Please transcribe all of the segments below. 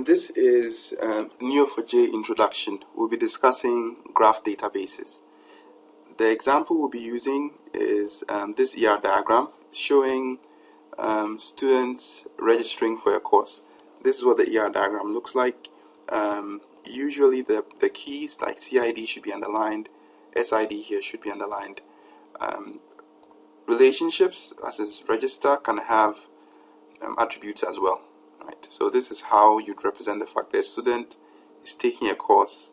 This is neo4j introduction. We'll be discussing graph databases. The example we'll be using is this ER diagram showing students registering for a course. This is what the ER diagram looks like. Usually the keys like CID should be underlined, SID here should be underlined. Relationships, as is register, can have attributes as well. Right. So this is how you'd represent the fact that a student is taking a course,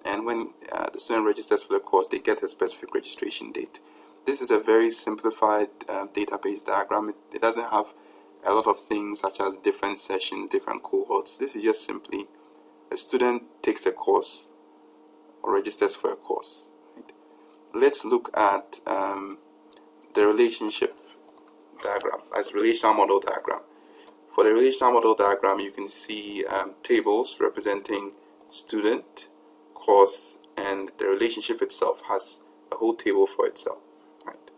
and when the student registers for the course, they get a specific registration date. This is a very simplified database diagram. It doesn't have a lot of things such as different sessions, different cohorts. This is just simply a student takes a course or registers for a course. Right. Let's look at the relationship diagram as relational model diagram. For the relational model diagram, you can see tables representing student, course, and the relationship itself has a whole table for itself. Right.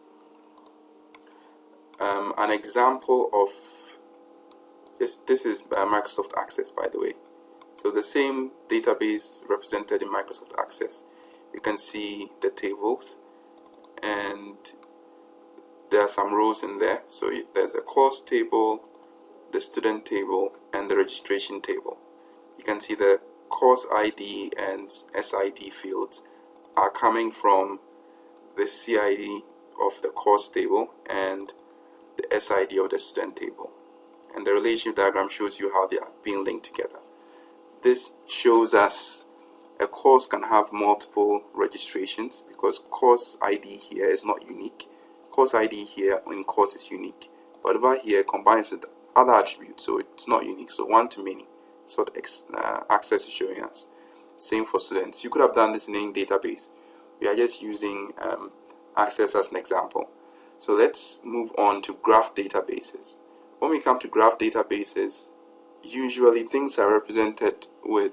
An example of this is Microsoft Access, by the way. So the same database represented in Microsoft Access. You can see the tables, and there are some rows in there. So there's a course table, the student table, and the registration table. You can see the course ID and SID fields are coming from the CID of the course table and the SID of the student table. And the relationship diagram shows you how they are being linked together. This shows us a course can have multiple registrations because course ID here is not unique. Course ID here in course is unique, but over here combines with other attributes, so it's not unique. So one to many is what Access is showing us. Same for students. You could have done this in any database. We are just using Access as an example. So let's move on to graph databases. When we come to graph databases, usually things are represented with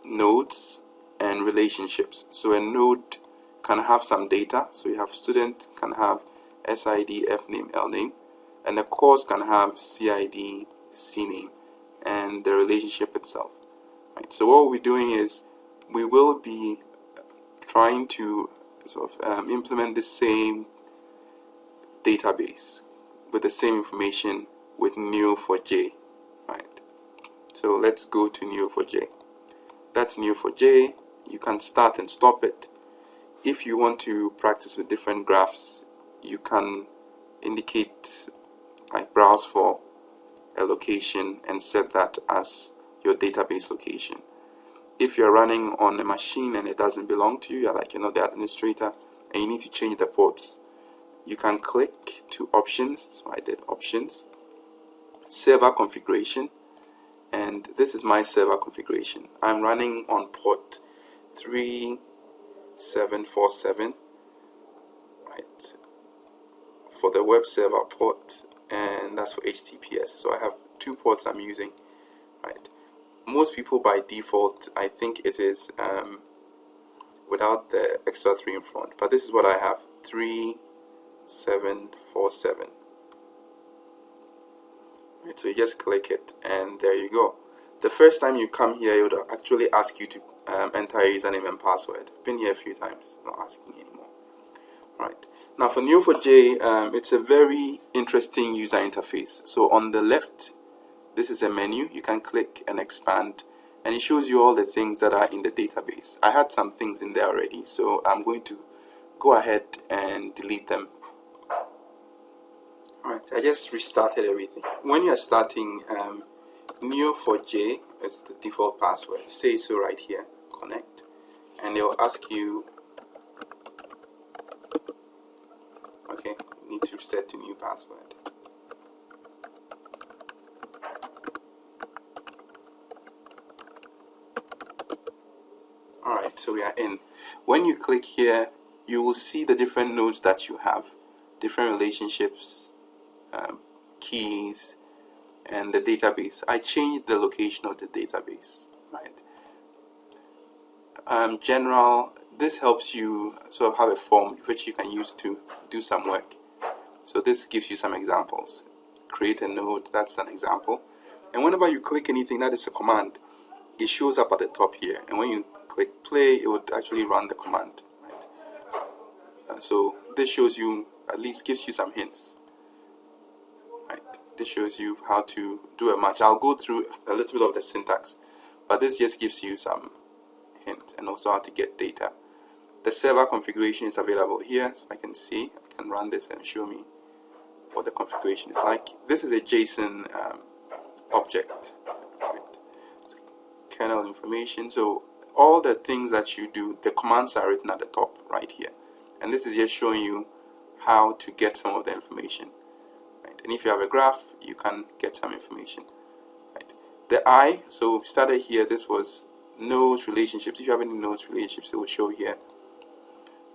nodes and relationships. So a node can have some data. So you have student can have SID, FName, LName. And the course can have CID, CName, and the relationship itself. Right. So what we're doing is we will be trying to sort of implement the same database with the same information with neo4j. Right. So let's go to neo4j. That's neo4j. You can start and stop it. If you want to practice with different graphs, you can indicate, like browse for a location and set that as your database location. If you're running on a machine and it doesn't belong to you, you're like the administrator, and you need to change the ports, you can click to options. So I did options, server configuration, and this is my server configuration. I'm running on port 3747, right, for the web server port, and that's for HTTPS. So I have two ports I'm using. Right. Most people by default, I think it is without the extra 3 in front, but this is what I have, 3747. Right. So you just click it, and there you go. The first time you come here, it would actually ask you to enter your username and password. I've been here a few times, not asking me anymore. Right. Now for neo4j, it's a very interesting user interface. So on the left, this is a menu. You can click and expand, and it shows you all the things that are in the database. I had some things in there already, so I'm going to go ahead and delete them. Alright, I just restarted everything. When you're starting, neo4j is the default password. Say so right here, connect, and they'll ask you, okay, you need to set to new password. Alright, so we are in. When you click here, you will see the different nodes that you have, different relationships, keys, and the database. I changed the location of the database. Right. General, this helps you sort of have a form which you can use to do some work. So this gives you some examples. Create a node, that's an example. And whenever you click anything that is a command, it shows up at the top here, and when you click play, it would actually run the command, right? So this shows you, at least gives you some hints, right? This shows you how to do a match. I'll go through a little bit of the syntax, but this just gives you some hints, and also how to get data. The server configuration is available here, so I can see, I can run this and show me what the configuration is like. This is a JSON object, right? Kernel information. So all the things that you do, the commands are written at the top right here, and this is just showing you how to get some of the information, right? And if you have a graph, you can get some information, right? The I, so we started here, this was nodes, relationships. If you have any nodes, relationships, it will show here.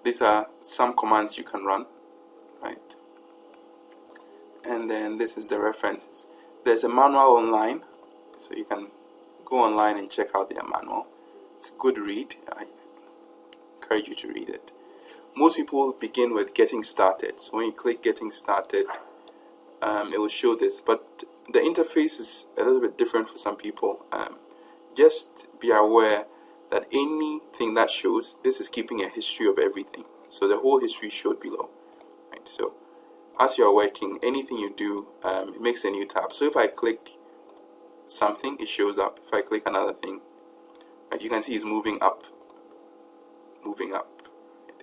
These are some commands you can run, right? And then this is the references. There's a manual online, so you can go online and check out their manual. It's a good read. I encourage you to read it. Most people begin with getting started. So when you click getting started, it will show this, but the interface is a little bit different for some people. Just be aware that anything that shows, this is keeping a history of everything. So the whole history showed below, right? So as you are working, anything you do, it makes a new tab. So if I click something, it shows up. If I click another thing, right, you can see it's moving up, moving up. Right?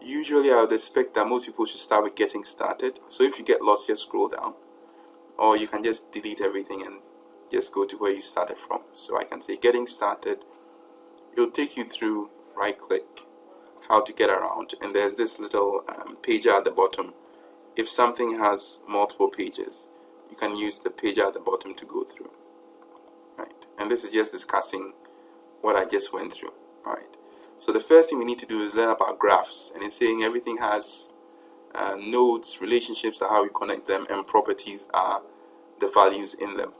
Usually I would expect that most people should start with getting started. So if you get lost, just scroll down, or you can just delete everything and just go to where you started from. So I can say getting started. It'll take you through, right click, how to get around, and there's this little pager at the bottom. If something has multiple pages, you can use the pager at the bottom to go through, right? And this is just discussing what I just went through. All right, so the first thing we need to do is learn about graphs, and it's saying everything has nodes, relationships are how we connect them, and properties are the values in them.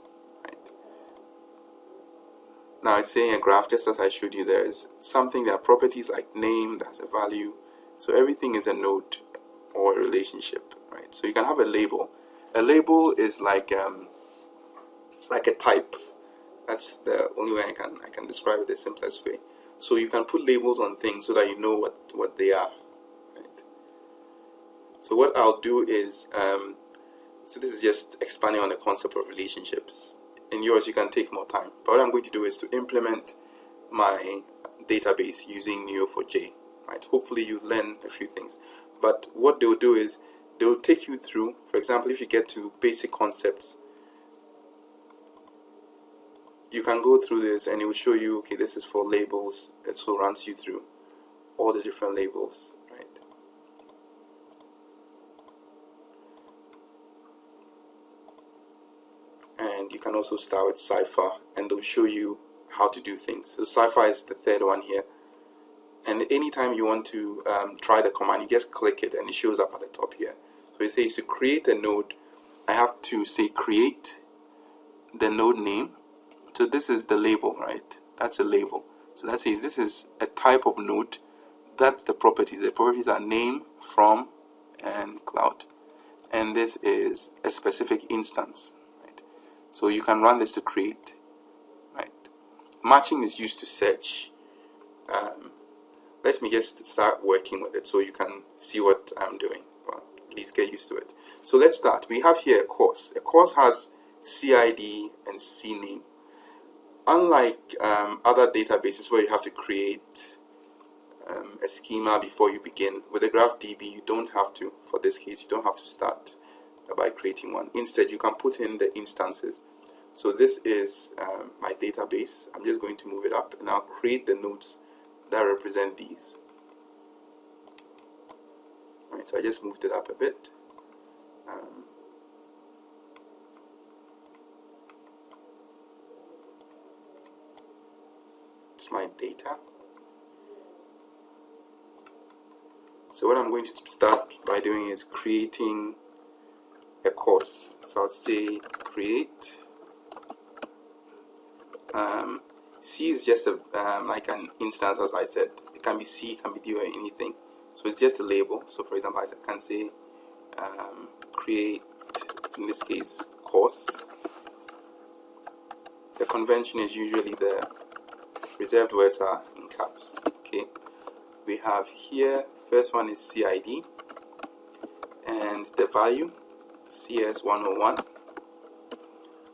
Now it's saying a graph, just as I showed you, there is something, there are properties like name, that's a value. So everything is a node or a relationship, right? So you can have a label. A label is like a type. That's the only way I can describe it the simplest way. So you can put labels on things so that you know what they are, right? So what I'll do is, so this is just expanding on the concept of relationships. In yours, you can take more time. But what I'm going to do is to implement my database using neo4j, right? Hopefully you learn a few things. But what they'll do is they'll take you through, for example, if you get to basic concepts, you can go through this and it will show you, okay, this is for labels. It so runs you through all the different labels, right? And you can also start with cipher, and they'll show you how to do things. So cipher is the third one here, and anytime you want to try the command, you just click it and it shows up at the top here. So it says to create a node, I have to say create the node name. So this is the label, right? That's a label. So that says this is a type of node. That's the properties. The properties are name, from, and cloud. And this is a specific instance. So you can run this to create, right? Matching is used to search. Let me just start working with it so you can see what I'm doing. Well, at least get used to it. So let's start. We have here a course. A course has CID and CNAME. Unlike other databases where you have to create a schema before you begin, with the GraphDB you don't have to. For this case, you don't have to start by creating one. Instead, you can put in the instances. So this is my database. I'm just going to move it up and I'll create the nodes that represent these. Alright, so I just moved it up a bit. It's my data. So what I'm going to start by doing is creating a course. So I'll say create. C is just a like an instance, as I said. It can be C, it can be D, or anything. So it's just a label. So for example, I can say create, in this case, course. the convention is usually the reserved words are in caps. Okay, we have here, first one is CID, and the value CS101,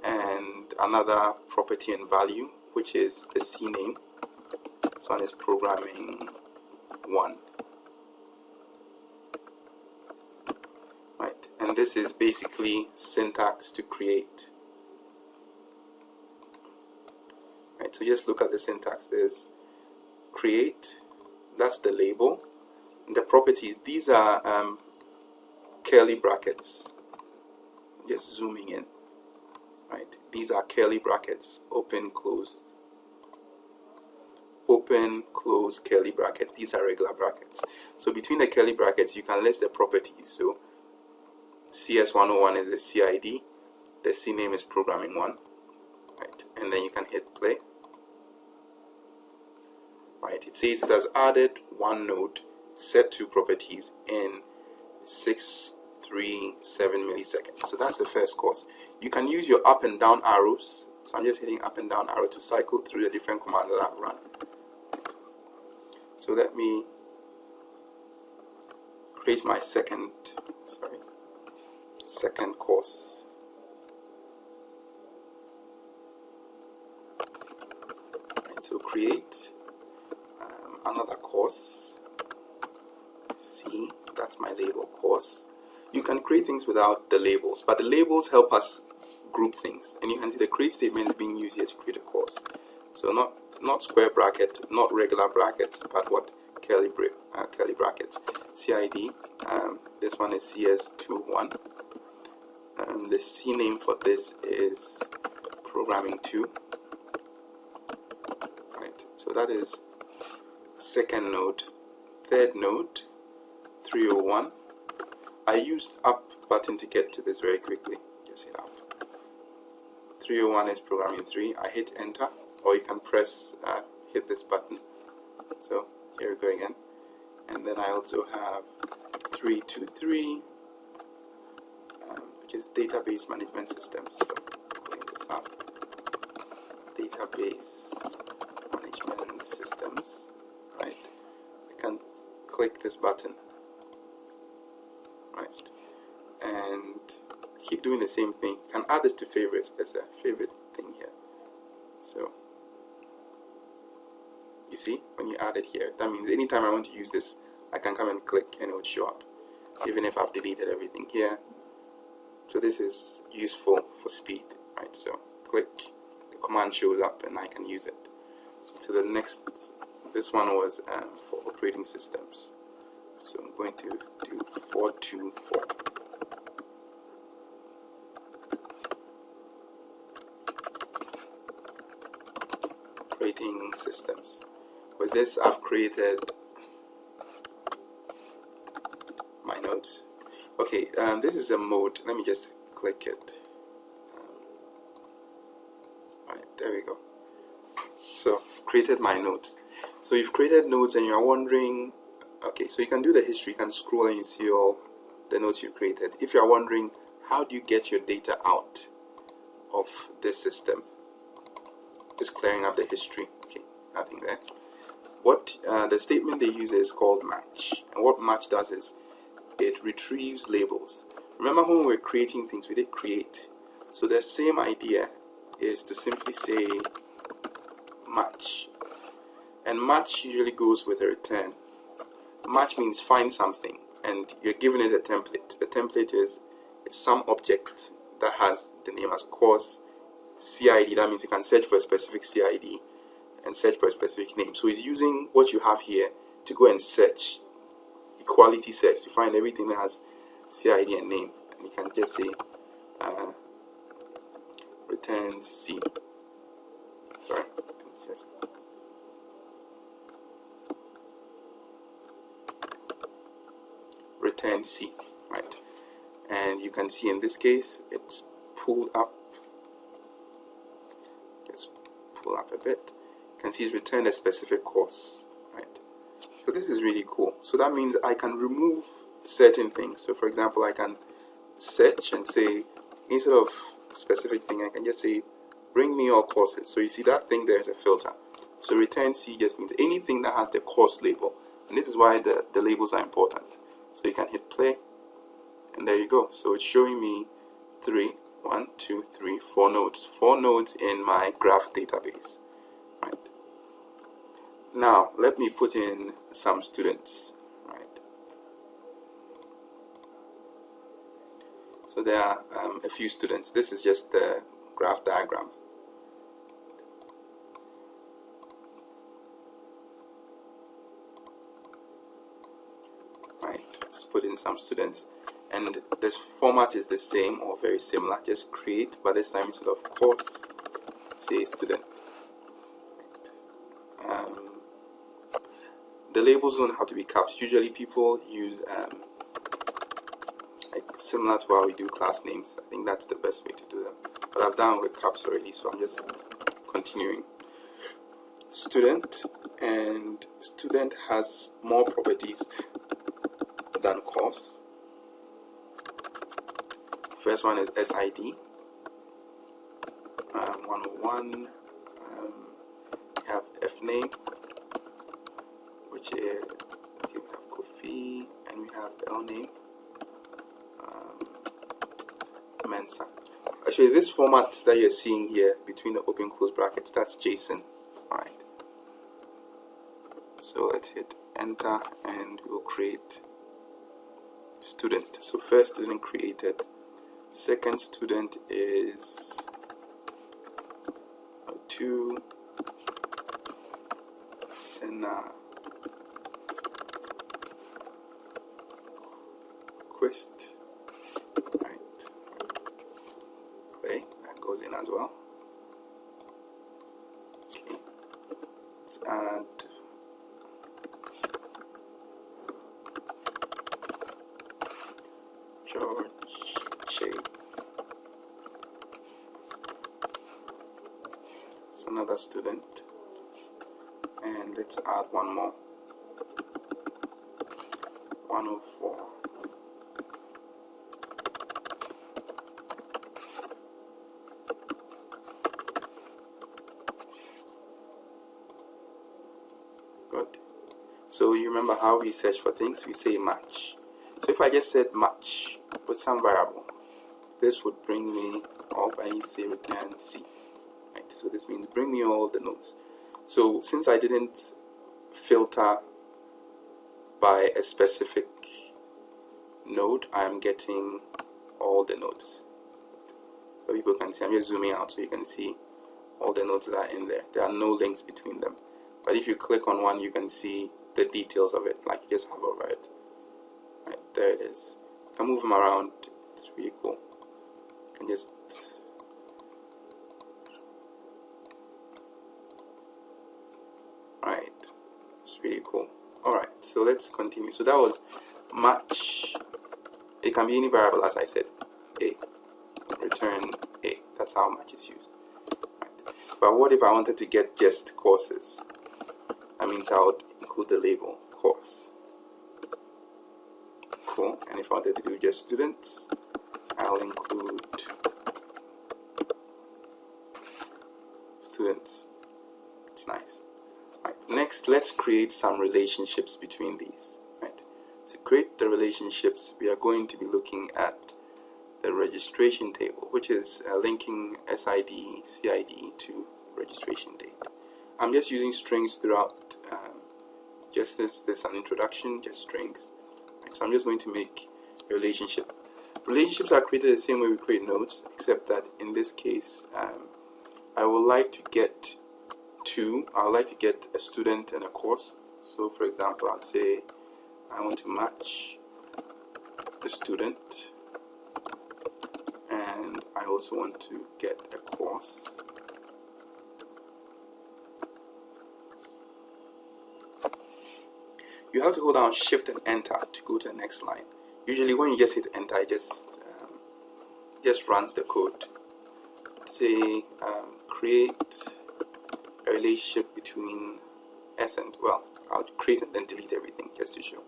and another property and value, which is the C name. This one is programming 1. Right, and this is basically syntax to create. Right, so just look at the syntax. There's create, that's the label. The properties, these are curly brackets. Just zooming in. Right, these are curly brackets, open, close, open, close, curly brackets. These are regular brackets. So between the curly brackets, you can list the properties. So CS101 is the CID, the C name is programming 1, right? And then you can hit play. Right, it says it has added one node, set 2 properties in 637 milliseconds. So that's the first course. You can use your up and down arrows. So I'm just hitting up and down arrow to cycle through the different commands that I've run. So let me create my second course. Right, so create another course. C, that's my label course. You can create things without the labels, but the labels help us group things. And you can see the create statement is being used here to create a course. So not square bracket, not regular brackets, but what? Curly brackets. CID, this one is CS21. The C name for this is programming 2. Right, so that is second node. Third node, 301. I used up button to get to this very quickly. Just hit up. 301 is programming 3. I hit enter, or you can press hit this button. So here we go again. And then I also have 323, which is database management system. So clean this up. Database management systems. Right. I can click this button. Right. And keep doing the same thing. You can add this to favorites. There's a favorite thing here. So you see, when you add it here, that means anytime I want to use this, I can come and click and it will show up, even if I've deleted everything here. So this is useful for speed, right? So click, the command shows up and I can use it. So the next, this one was for operating systems. So I'm going to do 424. Operating systems. With this, I've created my nodes. Okay, this is a mode. Let me just click it. Right, there we go. So I've created my nodes. So you've created nodes and you're wondering, okay, so you can do the history, you can scroll and you see all the nodes you created. If you're wondering, how do you get your data out of this system? Just clearing up the history. Okay, nothing there. What the statement they use is called match, and what match does is it retrieves labels. Remember when we were creating things, we did create. So the same idea is to simply say match, and match usually goes with a return. Match means find something, and you're giving it a template. The template is it's some object that has the name as course. CID, that means you can search for a specific CID and search for a specific name. So it's using what you have here to go and search, equality search, to find everything that has CID and name. And you can just say return C. Sorry, it's just return C, right? And you can see in this case it's pulled up. Just pull up a bit. You can see it's returned a specific course, right? So this is really cool. So that means I can remove certain things. So for example, I can search and say, instead of a specific thing, I can just say bring me all courses. So you see that thing there is a filter. So return C just means anything that has the course label. And this is why the labels are important. So you can hit play, and there you go. So it's showing me 4 nodes. 4 nodes in my graph database. Right. Now let me put in some students. Right. So there are a few students. This is just the graph diagram. Right. Let's put in some students. And this format is the same or very similar. Just create, but this time instead of course, say student. The labels don't have to be caps. Usually people use like similar to how we do class names. I think that's the best way to do them. But I've done with caps already, so I'm just continuing. Student, and student has more properties than course. First one is SID, 101. We have FName, which is, okay, we have Kofi, and we have LName, Mensa. Actually, this format that you're seeing here between the open close brackets, that's JSON. Alright. So let's hit enter and we'll create student. So first student created. Second student is 2 Sena Quest. Right. Okay, that goes in as well. Okay. Let's add George J. It's another student, and let's add one more. 104. Good. So you remember how we search for things? We say match. So if I just said match with some variable, this would bring me up. I need to say return C. Right. So this means bring me all the nodes. So since I didn't filter by a specific node, I'm getting all the nodes. So people can see, I'm just zooming out so you can see all the nodes that are in there. There are no links between them. But if you click on one, you can see the details of it, like you just hover over it. Right, there it is. You can move them around. It's really cool. You can just right. It's really cool. Alright, so let's continue. So that was match. It can be any variable, as I said. A. Return A. That's how match is used. Right. But what if I wanted to get just courses? That means I would include the label course. Cool. And if I wanted to do just students, I'll include students. It's nice. Right. Next, let's create some relationships between these. Right. To create the relationships, we are going to be looking at the registration table, which is linking SID, CID to registration date. I'm just using strings throughout. Just this an introduction, just strings. Right. So I'm just going to make a relationship. Relationships are created the same way we create nodes, except that in this case, I would like to get I would like to get a student and a course. So for example, I'd say I want to match a student, and I also want to get a course. You have to hold down Shift and Enter to go to the next line. Usually when you just hit Enter, it just runs the code. Say create a relationship between S and, well, I'll create and then delete everything just to show.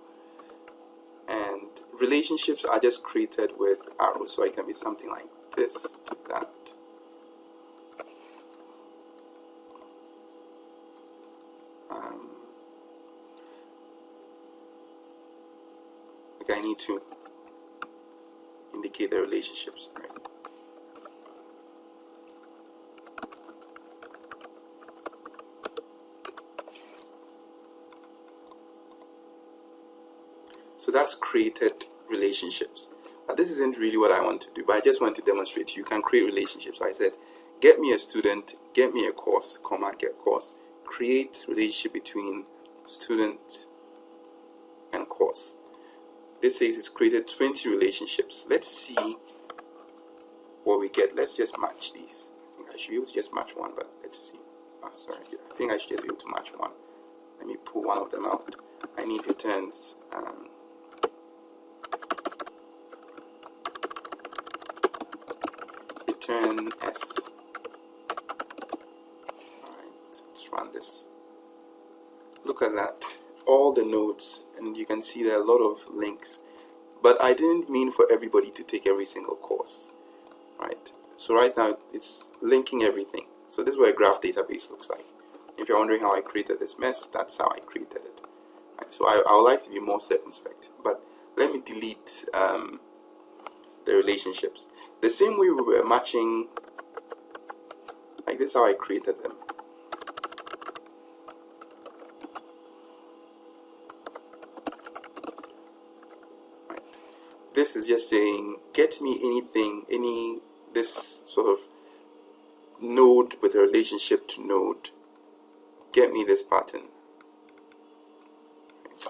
And relationships are just created with arrows, so it can be something like this to that. I need to indicate the relationships, right? So that's created relationships. But this isn't really what I want to do, but I just want to demonstrate you can create relationships. So I said, get me a student, get me a course, comma, get course, create relationship between student and course. This says it's created 20 relationships. Let's see what we get. Let's just match these. I think I should be able to just match one, but let's see. Oh, sorry, I think I should just be able to match one. Let me pull one of them out. I need returns. Return S. Alright, let's run this. Look at that. All the nodes, and you can see there are a lot of links. But I didn't mean for everybody to take every single course. Right? So right now it's linking everything. So this is what a graph database looks like. If you're wondering how I created this mess, that's how I created it. Right? So I would like to be more circumspect. But let me delete the relationships. The same way we were matching, like this is how I created them. Right. This is just saying, get me anything, this sort of node with a relationship to node. Get me this pattern. Right.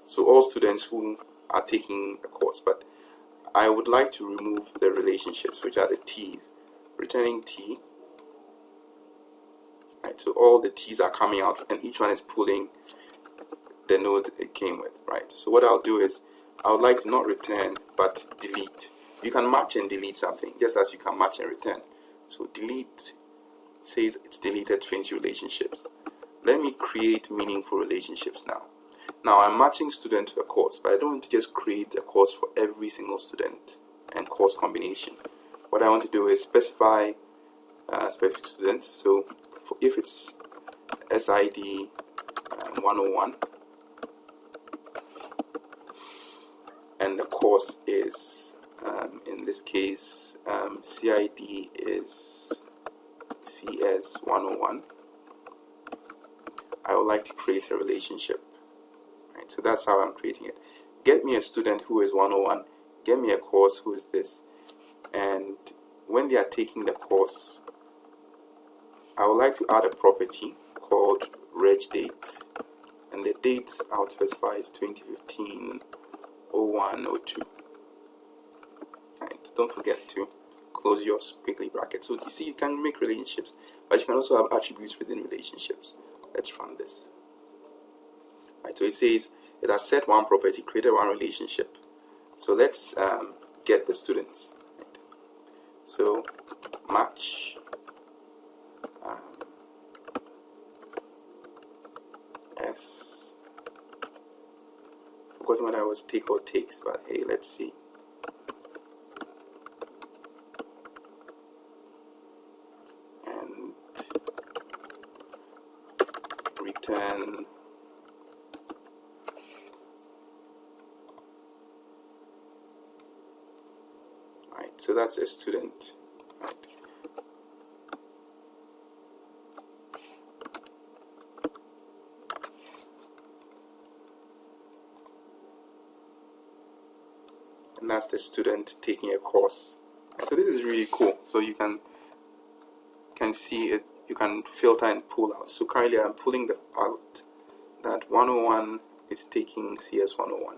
So all students who are taking a course, but I would like to remove the relationships, which are the T's. Returning T. Right, so all the T's are coming out and each one is pulling the node it came with, right? So what I'll do is, I would like to not return, but delete. You can match and delete something, just as you can match and return. So delete says it's deleted 20 relationships. Let me create meaningful relationships now. Now I'm matching student to a course, but I don't want to just create a course for every single student and course combination. What I want to do is specify specific students. So if it's SID 101 and the course is in this case CID is CS 101, I would like to create a relationship. Right, so that's how I'm creating it. Get me a student who is 101, get me a course who is this, and when they are taking the course, I would like to add a property called reg date, and the date I would specify is 2015 0102. Right, don't forget to close your squiggly bracket. So you see, you can make relationships, but you can also have attributes within relationships. Let's run this. Right, so it says it has set one property, created one relationship. So let's get the students. Right. So match S. Forgot what I was take or takes, but hey, let's see. And return right. So that's a student. Right. And that's the student taking a course. So this is really cool. So you can see it. You can filter and pull out. So currently I'm pulling out that 101 is taking CS 101.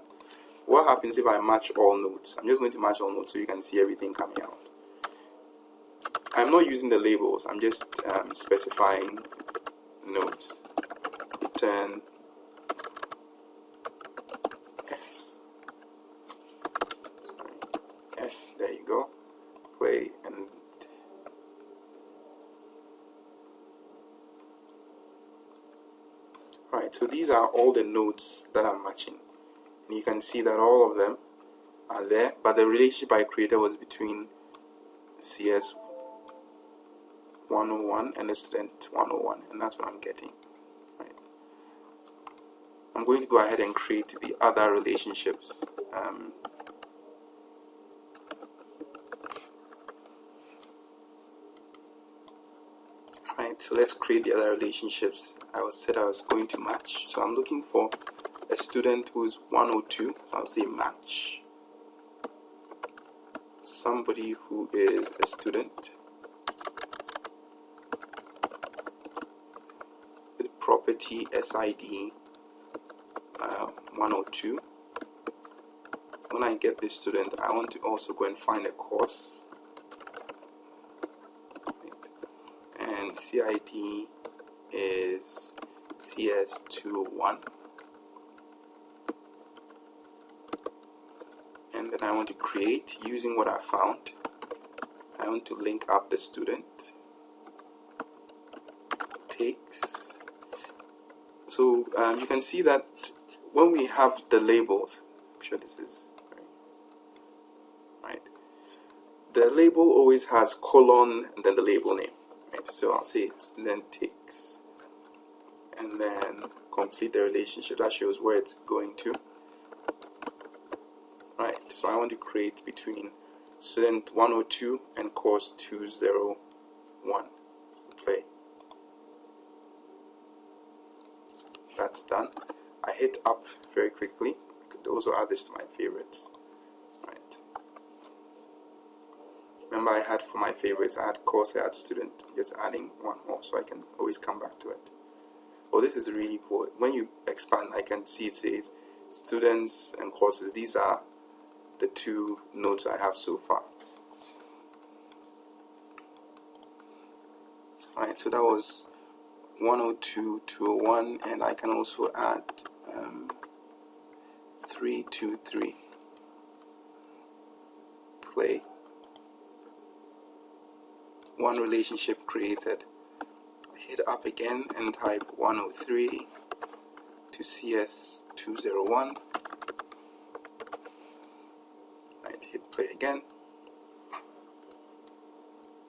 What happens if I match all nodes? I'm just going to match all nodes so you can see everything coming out. I'm not using the labels. I'm just specifying nodes. Return S. Sorry. S. There you go. Play and right. So these are all the nodes that I'm matching. And you can see that all of them are there, but the relationship I created was between CS 101 and the student 101, and that's what I'm getting. Right. I'm going to go ahead and create the other relationships. Right, so let's create the other relationships. I said I was going to match, so I'm looking for a student who's 102. I'll say match somebody who is a student with property SID 102. When I get this student, I want to also go and find a course, and CID is CS201, and then I want to create using what I found. I want to link up the student takes. So you can see that when we have the labels, I'm sure this is right. The label always has colon and then the label name. Right? So I'll say student takes, and then complete the relationship. That shows where it's going to. Right. So I want to create between student 102 and course 201. So play. That's done. I hit up very quickly. I could also add this to my favorites. Right. Remember, I had for my favorites, I had course, I had student. I'm just adding one more so I can always come back to it. Oh, this is really cool. When you expand, I can see it says students and courses. These are the two nodes I have so far. Alright, so that was 102, 201, and I can also add 323. Play. One relationship created. Hit up again and type 103 to CS201. Right, hit play again.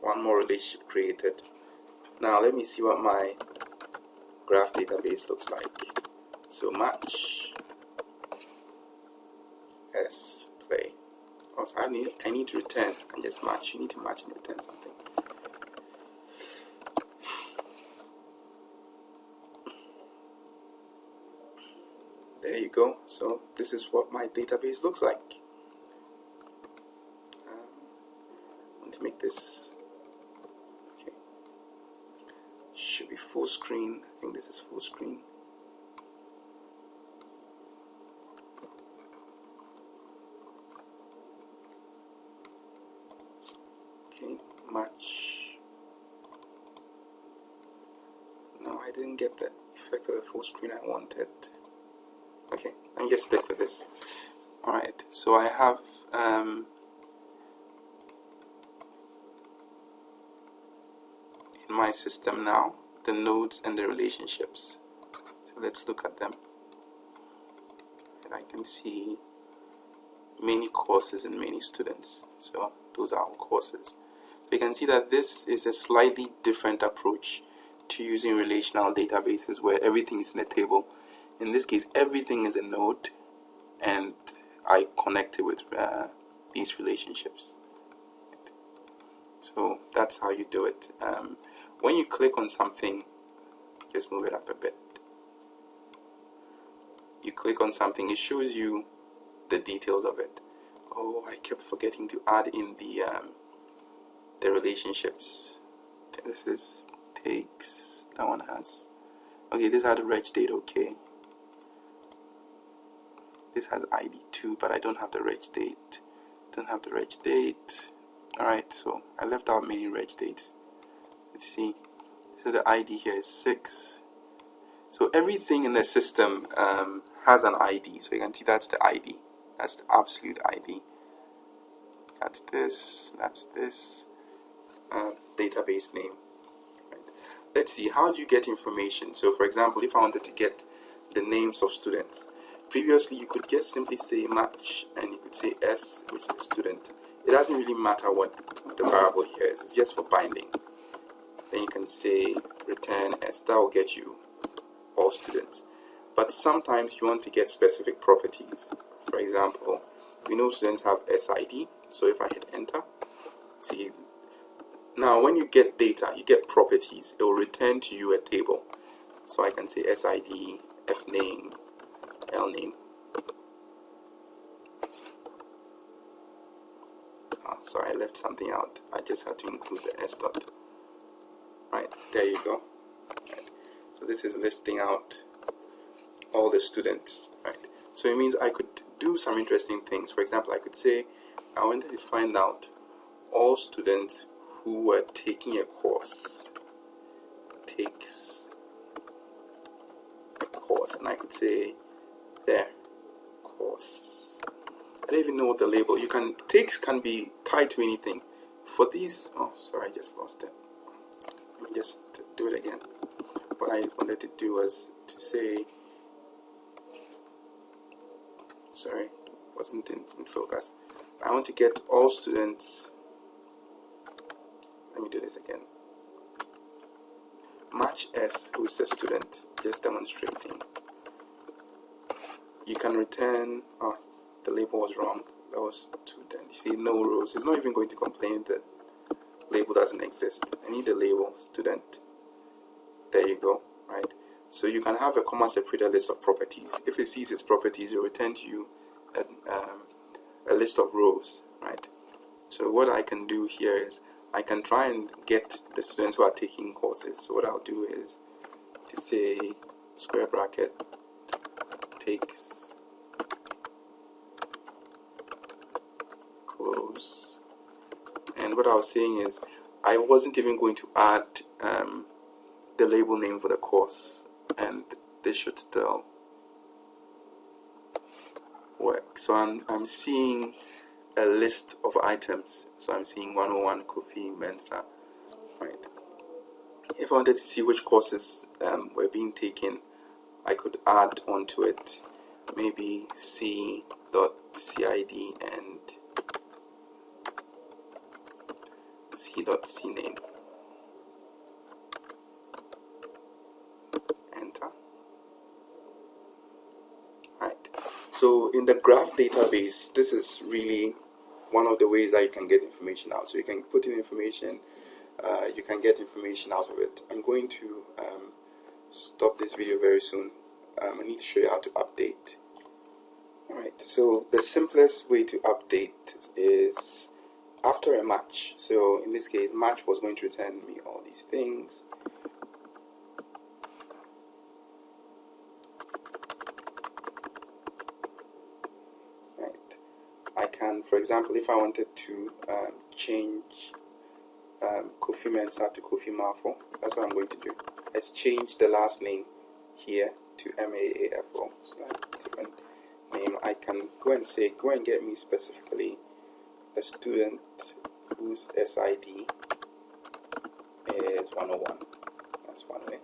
One more relationship created. Now let me see what my graph database looks like. So match S play. Also, I need to return and just match. You need to match and return something. There you go. So this is what my database looks like. I want to make this, okay, should be full screen. I think this is full screen. Okay, match. No, I didn't get the effect of the full screen I wanted. Okay, let me just stick with this. Alright, so I have in my system now the nodes and the relationships. So let's look at them. And I can see many courses and many students. So those are our courses. So you can see that this is a slightly different approach to using relational databases where everything is in a table. In this case, everything is a node, and I connect it with these relationships. So that's how you do it. When you click on something, just move it up a bit. You click on something, it shows you the details of it. Oh, I kept forgetting to add in the relationships. This is takes, that one has, okay, this had a reg date, okay. This has ID too, but I don't have the reg date. Don't have the reg date. Alright, so I left out many reg dates. Let's see. So the ID here is 6. So everything in the system has an ID. So you can see that's the ID. That's the absolute ID. That's this. That's this. Database name. Right. Let's see. How do you get information? So for example, if I wanted to get the names of students, previously you could just simply say match and you could say S, which is a student. It doesn't really matter what the variable here is. It's just for binding. Then you can say return S. That will get you all students. but sometimes you want to get specific properties. For example, we know students have SID, so if I hit enter, see, now when you get data, you get properties, it will return to you a table. So I can say SID, FName, LName. Sorry, I left something out. I just had to include the S dot. Right, there you go. Right. So this is listing out all the students. Right. So it means I could do some interesting things. For example, I could say I wanted to find out all students who were taking a course. Takes a course, and I could say there, course. I don't even know what the label. You can takes can be tied to anything. For these, oh sorry, I just lost it. Let me just do it again. What I wanted to do was to say, sorry, wasn't in focus. I want to get all students. Let me do this again. Match S, who's a student, just demonstrating. You can return, oh, the label was wrong. That was student. You see, no rows. It's not even going to complain that label doesn't exist. I need the label student. There you go, right? So you can have a comma separated list of properties. If it sees its properties, it will return to you a list of rows, right? So what I can do here is I can try and get the students who are taking courses. So what I'll do is to say square bracket takes close, and what I was saying is I wasn't even going to add the label name for the course, and this should still work. So I'm seeing a list of items. So I'm seeing 101 Kofi Mensa, right? If I wanted to see which courses were being taken, I could add onto it maybe C.CID and C.CName. Enter. Right. So in the graph database, this is really one of the ways that you can get information out. So you can put in information, you can get information out of it. I'm going to stop this video very soon. I need to show you how to update. Alright, so the simplest way to update is after a match. So in this case, match was going to return me all these things. Right. I can, for example, if I wanted to change Kofi Mensah to Kofi Mafo, that's what I'm going to do. Let's change the last name here to MAAFO. So that's a different name. I can go and say, go and get me specifically a student whose SID is 101. That's one way.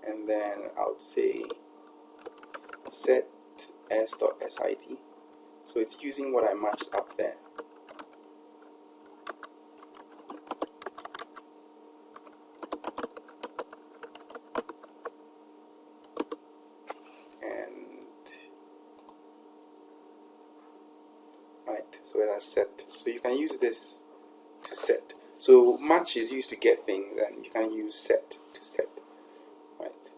And then I'll say set s.sid. So it's using what I matched up there. So that's set. So you can use this to set. So match is used to get things, and you can use set to set. Right.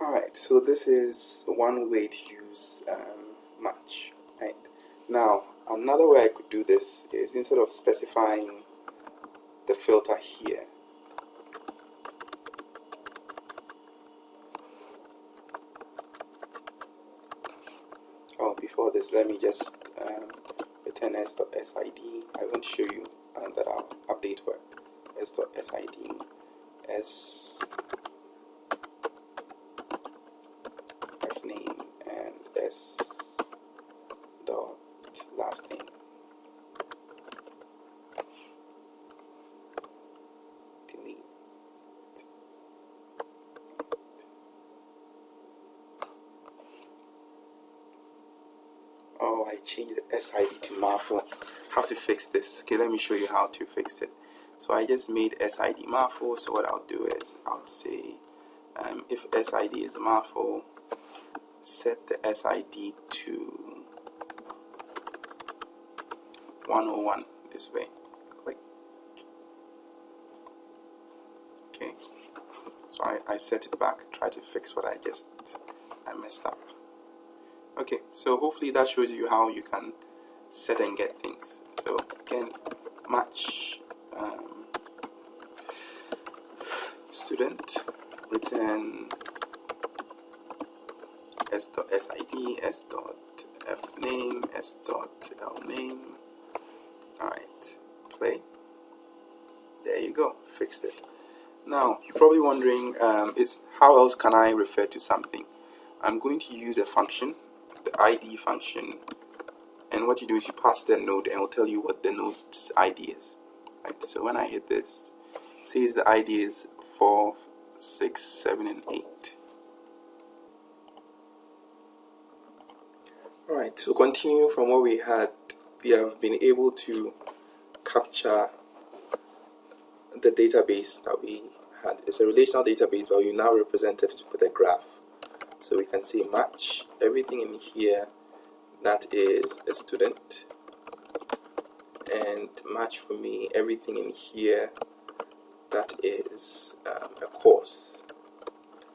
Alright, so this is one way to use match. Right. Now, another way I could do this is instead of specifying the filter here, before this, let me just return s.sid. I want to show you that our update work. s.sid, s name, and s dot last name. Delete. Oh, I changed the SID to Mafo. Have to fix this. Okay, let me show you how to fix it. So I just made SID Mafo. So what I'll do is I'll say if SID is a mouthful, set the SID to 101 this way. Click. Okay, so I set it back, try to fix what I messed up. Okay, so hopefully that shows you how you can set and get things. So again, match student, return s.sid, s.fname, s.lname. Alright, play. There you go, fixed it. Now, you're probably wondering, how else can I refer to something? I'm going to use a function, the ID function, and what you do is you pass the node and it will tell you what the node's ID is. Right, so when I hit this, it says the ID is 4, 6, 7, and 8. Alright, so continue from what we had. We have been able to capture the database that we had. It's a relational database, but we now represented it with a graph. So we can see match everything in here that is a student, and match for me everything in here that is a course.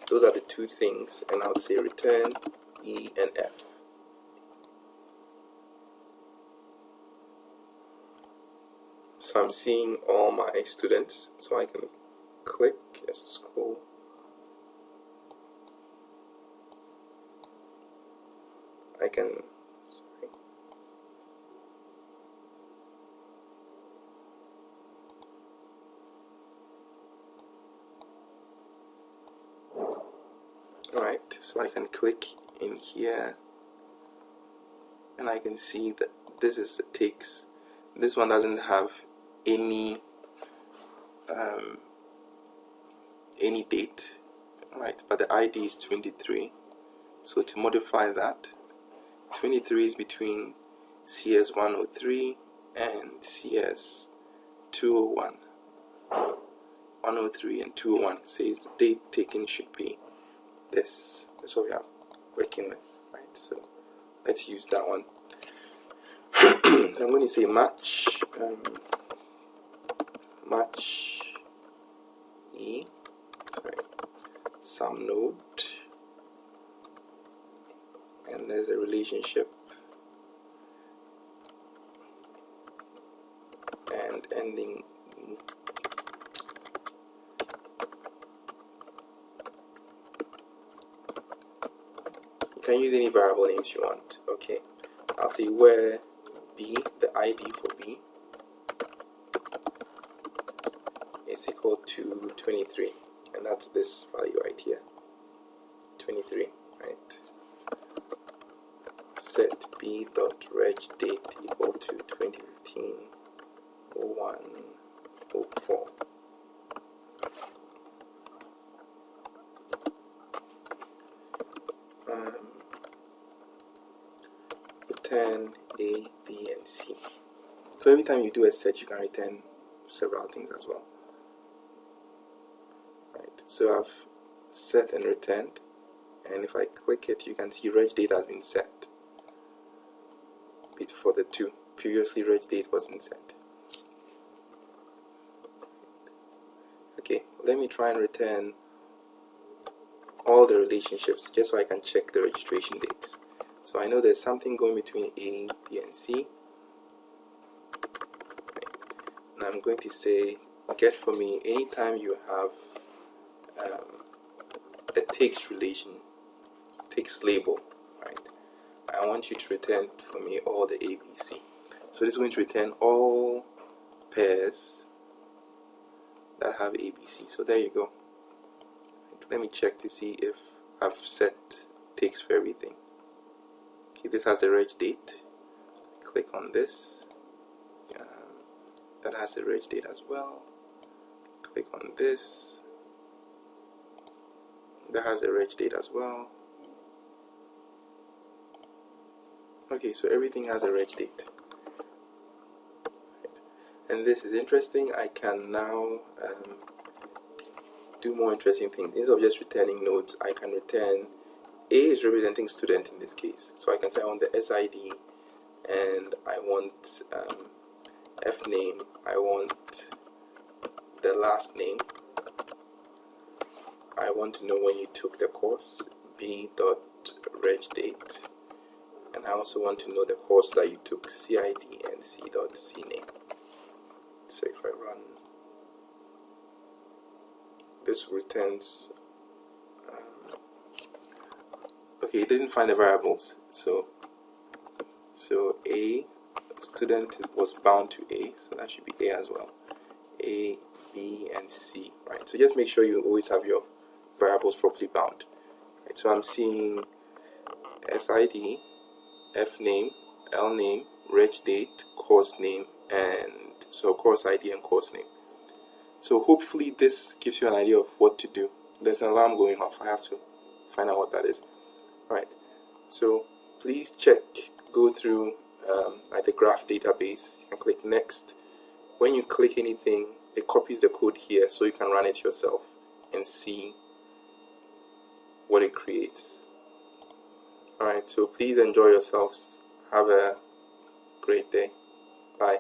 Those are the two things, and I would say return E and F. So I'm seeing all my students, so I can click and scroll. I can, Alright, so I can click in here and I can see that this is takes. This one doesn't have any date, right? But the ID is 23. So to modify that, 23 is between CS 103 and CS 201. 103 and 201 says the date taken should be this. That's what we are working with, right? So let's use that one. So I'm going to say match E, some node, and there's a relationship, and ending E. You can use any variable names you want. Okay, I'll say where B, the ID for B, is equal to 23, and that's this value right here, 23, right? Set b.reg date equal to 2015 01 04. Return A, B, and C. So every time you do a set, you can return several things as well. Right. So I've set and returned, and if I click it, you can see reg date has been set. But for the two, previously reg date wasn't set. Okay, let me try and return all the relationships just so I can check the registration dates. So I know there's something going between A, B, and C. And I'm going to say get for me anytime you have a text label, right? I want you to return for me all the ABC. So this is going to return all pairs that have ABC. So there you go. Let me check to see if I've set text for everything. Okay, this has a reg date. Click on this. That has a reg date as well. Click on this. That has a reg date as well. Okay, so everything has a reg date. Right. And this is interesting. I can now do more interesting things. Instead of just returning notes, I can return A is representing student in this case. So I can say I want the SID and I want F name, I want the last name, I want to know when you took the course, B.reg date, and I also want to know the course that you took, CID and C.cname. So if I run, this returns, okay, it didn't find the variables, so A, student was bound to A, so that should be A as well, A, B, and C, right? So just make sure you always have your variables properly bound, right? So I'm seeing SID, F name, L name, reg date, course name, and so course ID and course name. So hopefully this gives you an idea of what to do. There's an alarm going off. I have to find out what that is. Alright, so please check, go through like the graph database and click next. When you click anything, it copies the code here so you can run it yourself and see what it creates. Alright, so please enjoy yourselves. Have a great day. Bye.